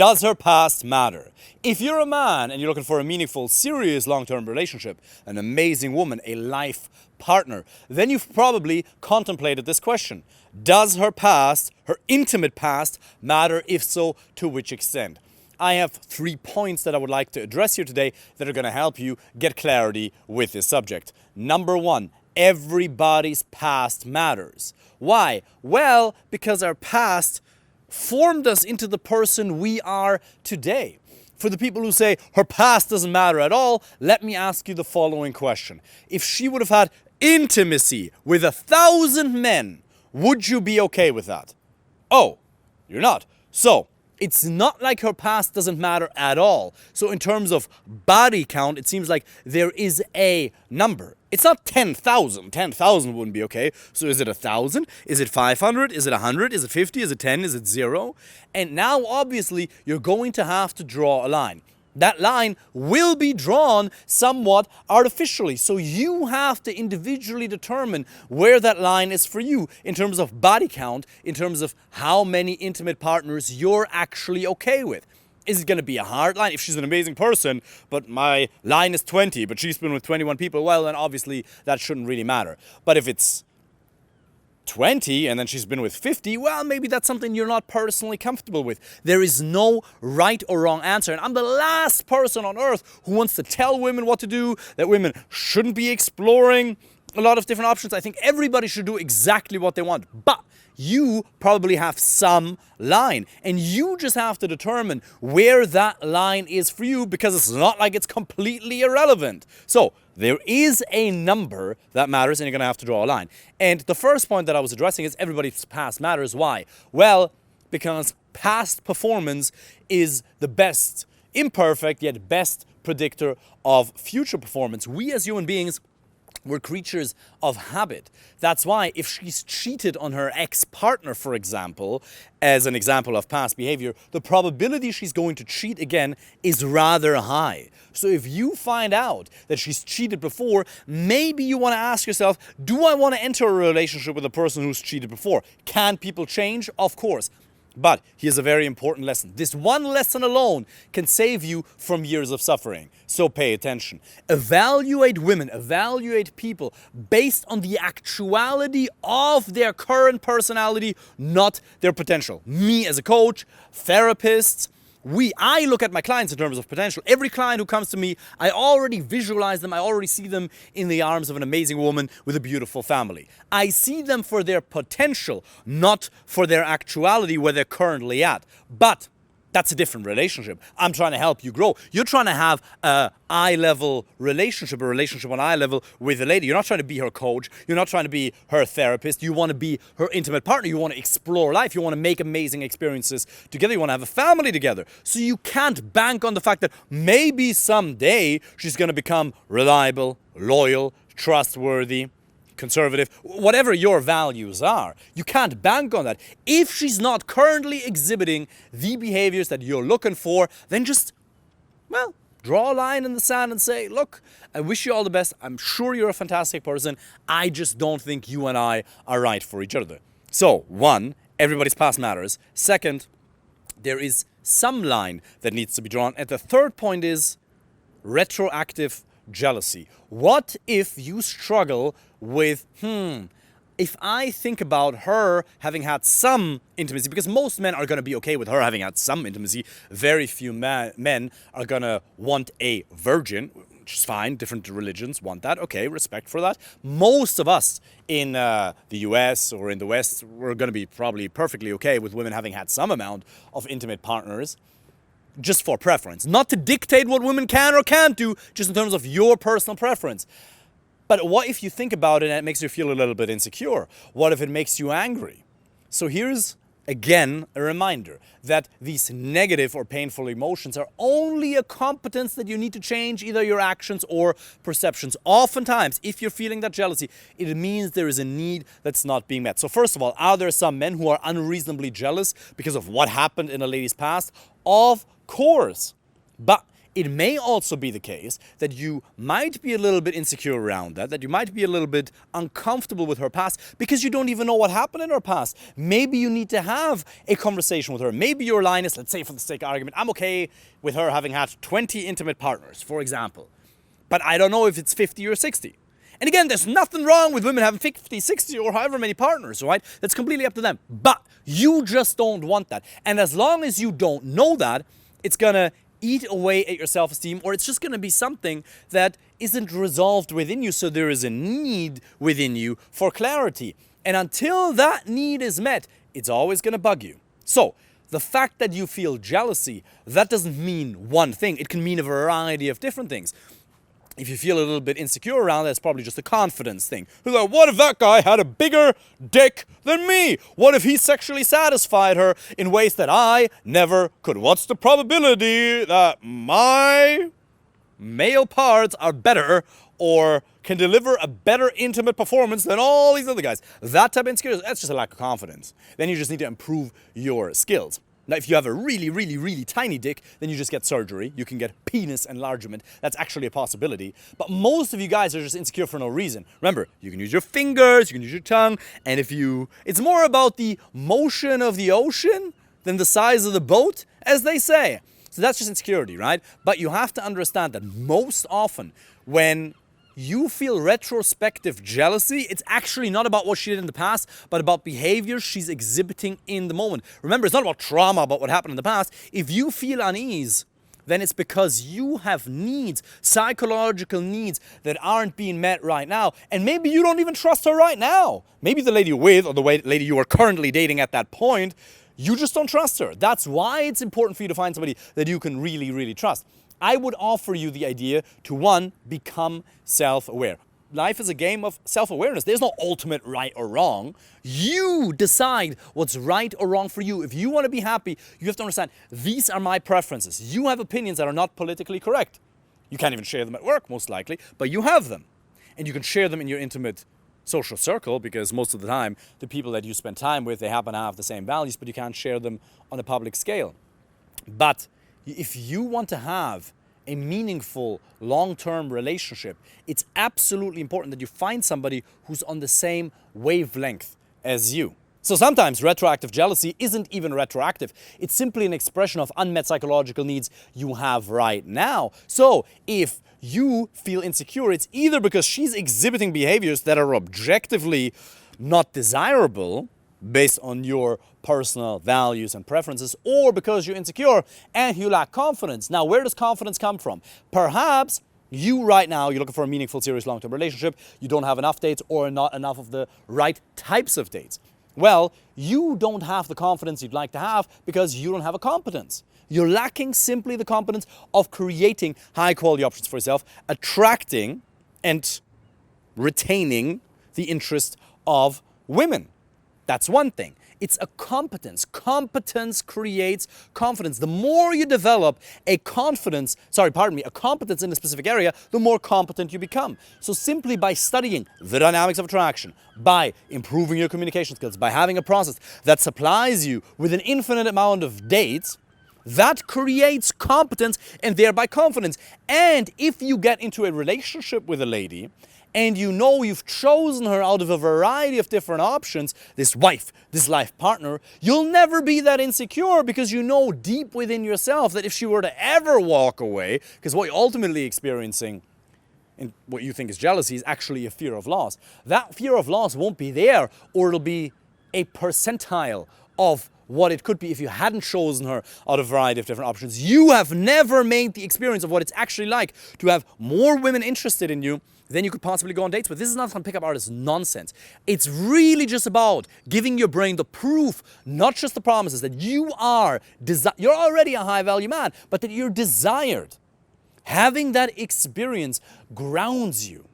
Does her past matter? If you're a man and you're looking for a meaningful, serious long-term relationship, an amazing woman, a life partner, then you've probably contemplated this question. Does her past, her intimate past, matter? If so, to which extent? I have 3 points that I would like to address here today that are going to help you get clarity with this subject. Number 1, everybody's past matters. Why? Well, because our past formed us into the person we are today. For the people who say her past doesn't matter at all, let me ask you the following question. If she would have had intimacy with 1,000 men, would you be okay with that? Oh, you're not. So, it's not like her past doesn't matter at all. So in terms of body count, it seems like there is a number. It's not 10,000. 10,000 wouldn't be okay. So is it 1,000? Is it 500? Is it 100? Is it 50? Is it 10? Is it 0? And now, obviously, you're going to have to draw a line. That line will be drawn somewhat artificially. So you have to individually determine where that line is for you in terms of body count, in terms of how many intimate partners you're actually okay with. Is it going to be a hard line? If she's an amazing person, but my line is 20, but she's been with 21 people, well, then obviously that shouldn't really matter. But if it's 20 and then she's been with 50, well, maybe that's something you're not personally comfortable with. There is no right or wrong answer. And I'm the last person on earth who wants to tell women what to do, that women shouldn't be exploring a lot of different options. I think everybody should do exactly what they want. But you probably have some line, and you just have to determine where that line is for you, because it's not like it's completely irrelevant. So there is a number that matters, and you're going to have to draw a line. And the first point that I was addressing is everybody's past matters. Why? Well, because past performance is the best, imperfect yet best predictor of future performance. We as human beings, we're creatures of habit. That's why if she's cheated on her ex-partner, for example, as an example of past behavior, the probability she's going to cheat again is rather high. So if you find out that she's cheated before, maybe you want to ask yourself, do I want to enter a relationship with a person who's cheated before? Can people change? Of course. But here's a very important lesson. This one lesson alone can save you from years of suffering. So pay attention. Evaluate women, evaluate people based on the actuality of their current personality, not their potential. Me as a coach, therapists, I look at my clients in terms of potential. Every client who comes to me, I already visualize them. I already see them in the arms of an amazing woman with a beautiful family. I see them for their potential, not for their actuality where they're currently at. But that's a different relationship. I'm trying to help you grow. You're trying to have a eye-level relationship, a relationship on eye level with a lady. You're not trying to be her coach. You're not trying to be her therapist. You want to be her intimate partner. You want to explore life. You want to make amazing experiences together. You want to have a family together. So you can't bank on the fact that maybe someday she's going to become reliable, loyal, trustworthy, conservative, whatever your values are. You can't bank on that. If she's not currently exhibiting the behaviors that you're looking for, then just, well, draw a line in the sand and say, look, I wish you all the best. I'm sure you're a fantastic person. I just don't think you and I are right for each other. So, 1, everybody's past matters. 2, there is some line that needs to be drawn. And the 3rd point is retroactive jealousy. What if you struggle with, if I think about her having had some intimacy, because most men are going to be okay with her having had some intimacy, very few men are going to want a virgin, which is fine, different religions want that, okay, respect for that. Most of us in the US or in the West, we're going to be probably perfectly okay with women having had some amount of intimate partners, just for preference. Not to dictate what women can or can't do, just in terms of your personal preference. But what if you think about it and it makes you feel a little bit insecure? What if it makes you angry? So here's, again, a reminder that these negative or painful emotions are only a competence that you need to change, either your actions or perceptions. Oftentimes, if you're feeling that jealousy, it means there is a need that's not being met. So first of all, are there some men who are unreasonably jealous because of what happened in a lady's past? Of course. But it may also be the case that you might be a little bit insecure around that you might be a little bit uncomfortable with her past because you don't even know what happened in her past. Maybe you need to have a conversation with her. Maybe your line is, let's say for the sake of argument, I'm okay with her having had 20 intimate partners, for example. But I don't know if it's 50 or 60. And again, there's nothing wrong with women having 50, 60 or however many partners, right? That's completely up to them. But you just don't want that. And as long as you don't know that, it's going to eat away at your self-esteem, or it's just going to be something that isn't resolved within you. So there is a need within you for clarity. And until that need is met, it's always going to bug you. So the fact that you feel jealousy, that doesn't mean one thing. It can mean a variety of different things. If you feel a little bit insecure around that, it's probably just a confidence thing. You're like, what if that guy had a bigger dick than me? What if he sexually satisfied her in ways that I never could? What's the probability that my male parts are better or can deliver a better intimate performance than all these other guys? That type of insecurity, that's just a lack of confidence. Then you just need to improve your skills. Now, if you have a really, really, really tiny dick, then you just get surgery. You can get penis enlargement. That's actually a possibility. But most of you guys are just insecure for no reason. Remember, you can use your fingers, you can use your tongue, and it's more about the motion of the ocean than the size of the boat, as they say. So that's just insecurity, right? But you have to understand that most often when you feel retrospective jealousy, it's actually not about what she did in the past, but about behaviors she's exhibiting in the moment. Remember, it's not about trauma, about what happened in the past. If you feel unease, then it's because you have needs, psychological needs that aren't being met right now. And maybe you don't even trust her right now. Maybe the lady you're with or the lady you are currently dating at that point, you just don't trust her. That's why it's important for you to find somebody that you can really, really trust. I would offer you the idea to, one, become self-aware. Life is a game of self-awareness. There's no ultimate right or wrong. You decide what's right or wrong for you. If you want to be happy, you have to understand, these are my preferences. You have opinions that are not politically correct. You can't even share them at work, most likely, but you have them. And you can share them in your intimate social circle, because most of the time, the people that you spend time with, they happen to have the same values, but you can't share them on a public scale. But if you want to have a meaningful long-term relationship, it's absolutely important that you find somebody who's on the same wavelength as you. So sometimes retroactive jealousy isn't even retroactive. It's simply an expression of unmet psychological needs you have right now. So if you feel insecure, it's either because she's exhibiting behaviors that are objectively not desirable, based on your personal values and preferences, or because you're insecure and you lack confidence. Now, where does confidence come from? Perhaps you right now, you're looking for a meaningful, serious, long-term relationship, you don't have enough dates or not enough of the right types of dates. Well, you don't have the confidence you'd like to have because you don't have a competence. You're lacking simply the competence of creating high-quality options for yourself, attracting and retaining the interest of women. That's one thing. It's a competence. Competence creates confidence. The more you develop a competence in a specific area, the more competent you become. So simply by studying the dynamics of attraction, by improving your communication skills, by having a process that supplies you with an infinite amount of dates, that creates competence and thereby confidence. And if you get into a relationship with a lady, and you know you've chosen her out of a variety of different options, this wife, this life partner, you'll never be that insecure because you know deep within yourself that if she were to ever walk away, because what you're ultimately experiencing and what you think is jealousy is actually a fear of loss. That fear of loss won't be there, or it'll be a percentile of what it could be if you hadn't chosen her out of a variety of different options. You have never made the experience of what it's actually like to have more women interested in you than you could possibly go on dates with. This is not some pickup artist nonsense. It's really just about giving your brain the proof, not just the promises, that you're already a high-value man, but that you're desired. Having that experience grounds you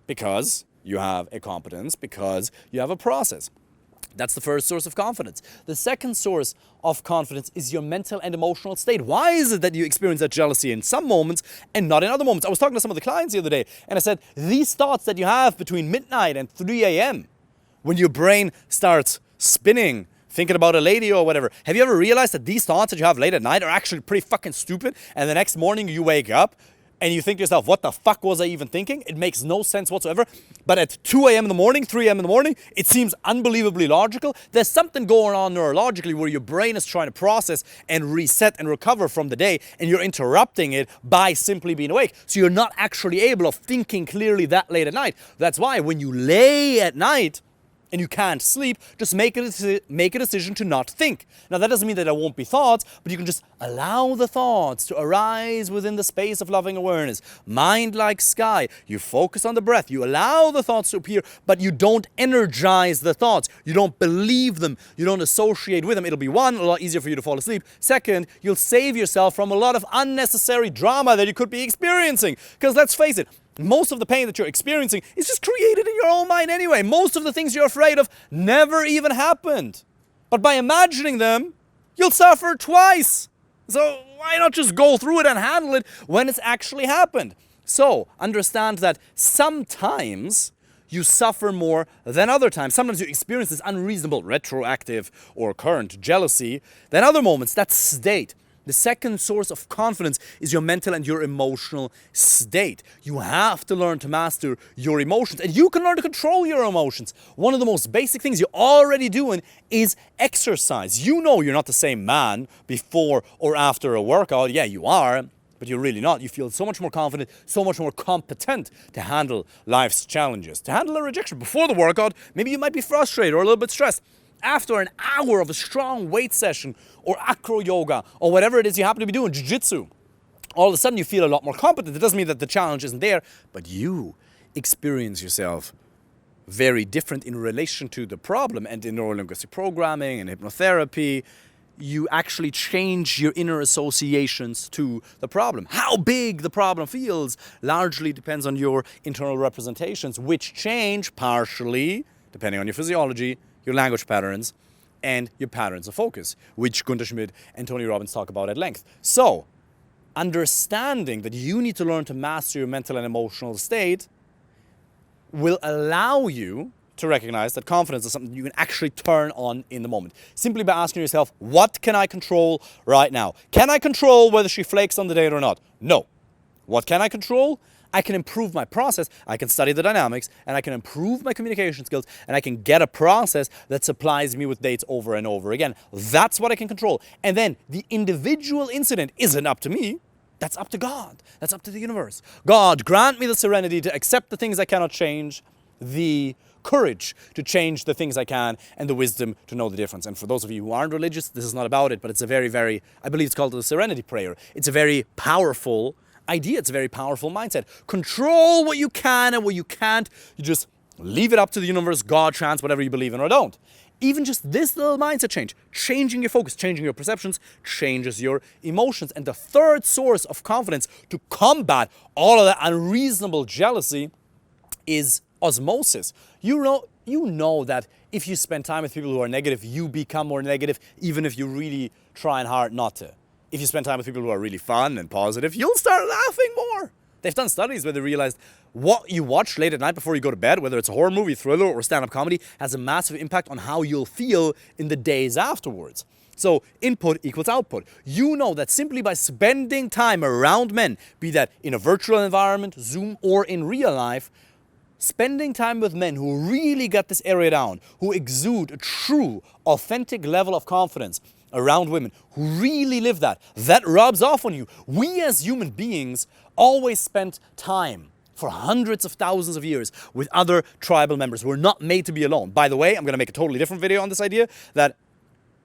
because you have a competence, because you have a process. That's the first source of confidence. The second source of confidence is your mental and emotional state. Why is it that you experience that jealousy in some moments and not in other moments? I was talking to some of the clients the other day, and I said, these thoughts that you have between midnight and 3 a.m., when your brain starts spinning thinking about a lady or whatever. Have you ever realized that these thoughts that you have late at night are actually pretty fucking stupid? And the next morning you wake up and you think to yourself, what the fuck was I even thinking? It makes no sense whatsoever. But at 2 a.m. in the morning, 3 a.m. in the morning, it seems unbelievably logical. There's something going on neurologically where your brain is trying to process and reset and recover from the day, and you're interrupting it by simply being awake. So you're not actually able of thinking clearly that late at night. That's why when you lay at night, and you can't sleep, just make a decision to not think. Now that doesn't mean that there won't be thoughts, but you can just allow the thoughts to arise within the space of loving awareness. Mind like sky. You focus on the breath. You allow the thoughts to appear, but you don't energize the thoughts. You don't believe them. You don't associate with them. It'll be one, a lot easier for you to fall asleep. Second, you'll save yourself from a lot of unnecessary drama that you could be experiencing. Because let's face it, most of the pain that you're experiencing is just created in your own mind anyway. Most of the things you're afraid of never even happened. But by imagining them, you'll suffer twice. So why not just go through it and handle it when it's actually happened? So understand that sometimes you suffer more than other times. Sometimes you experience this unreasonable, retroactive, or current jealousy. Then other moments, that state. The second source of confidence is your mental and your emotional state. You have to learn to master your emotions, and you can learn to control your emotions. One of the most basic things you're already doing is exercise. You know you're not the same man before or after a workout. Yeah, you are, but you're really not. You feel so much more confident, so much more competent to handle life's challenges, to handle a rejection. Before the workout, maybe you might be frustrated or a little bit stressed. After an hour of a strong weight session or acro yoga or whatever it is you happen to be doing, jiu-jitsu, all of a sudden you feel a lot more competent. It doesn't mean that the challenge isn't there, but you experience yourself very different in relation to the problem. And in neurolinguistic programming and hypnotherapy, you actually change your inner associations to the problem. How big the problem feels largely depends on your internal representations, which change partially, depending on your physiology, your language patterns, and your patterns of focus, which Gunther Schmidt and Tony Robbins talk about at length. So, understanding that you need to learn to master your mental and emotional state will allow you to recognize that confidence is something you can actually turn on in the moment. Simply by asking yourself, what can I control right now? Can I control whether she flakes on the date or not? No. What can I control? I can improve my process, I can study the dynamics, and I can improve my communication skills, and I can get a process that supplies me with dates over and over again. That's what I can control. And then the individual incident isn't up to me. That's up to God. That's up to the universe. God, grant me the serenity to accept the things I cannot change, the courage to change the things I can, and the wisdom to know the difference. And for those of you who aren't religious, this is not about it, but it's a very, very, I believe it's called the serenity prayer. It's a very powerful idea. It's a very powerful mindset. Control what you can and what you can't. You just leave it up to the universe, God, chance, whatever you believe in or don't. Even just this little mindset change, changing your focus, changing your perceptions, changes your emotions. And the third source of confidence to combat all of that unreasonable jealousy is osmosis. You know that if you spend time with people who are negative, you become more negative, even if you really try hard not to. If you spend time with people who are really fun and positive, you'll start laughing more. They've done studies where they realized what you watch late at night before you go to bed, whether it's a horror movie, thriller, or stand-up comedy, has a massive impact on how you'll feel in the days afterwards. So input equals output. You know that simply by spending time around men, be that in a virtual environment, Zoom, or in real life, spending time with men who really got this area down, who exude a true, authentic level of confidence around women, who really live that rubs off on you. We as human beings always spent time for hundreds of thousands of years with other tribal members. We're not made to be alone. By the way, I'm going to make a totally different video on this idea, that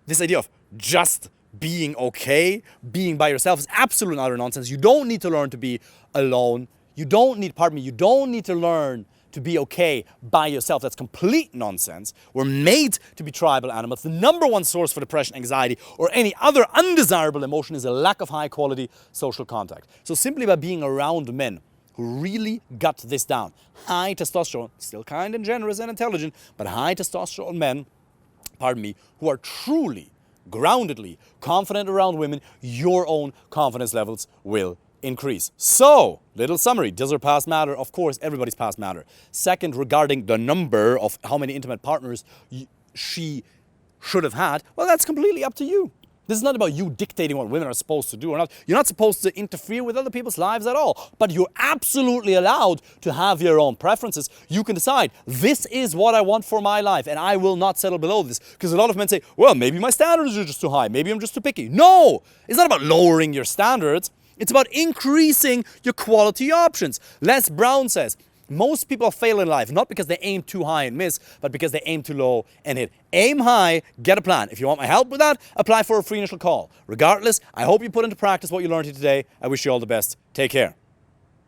this idea of just being okay, being by yourself is absolute and utter nonsense. You don't need to learn to be alone. You don't need to learn to be okay by yourself. That's complete nonsense. We're made to be tribal animals. The number one source for depression, anxiety, or any other undesirable emotion is a lack of high quality social contact. So simply by being around men who really got this down, high testosterone, still kind and generous and intelligent, but high testosterone men, who are truly, groundedly confident around women, your own confidence levels will increase. So, little summary. Does her past matter? Of course, everybody's past matter. Second, regarding the number of how many intimate partners she should have had, well, that's completely up to you. This is not about you dictating what women are supposed to do or not. You're not supposed to interfere with other people's lives at all. But you're absolutely allowed to have your own preferences. You can decide, this is what I want for my life and I will not settle below this. Because a lot of men say, well, maybe my standards are just too high. Maybe I'm just too picky. No! It's not about lowering your standards. It's about increasing your quality options. Les Brown says, most people fail in life, not because they aim too high and miss, but because they aim too low and hit. Aim high, get a plan. If you want my help with that, apply for a free initial call. Regardless, I hope you put into practice what you learned here today. I wish you all the best. Take care.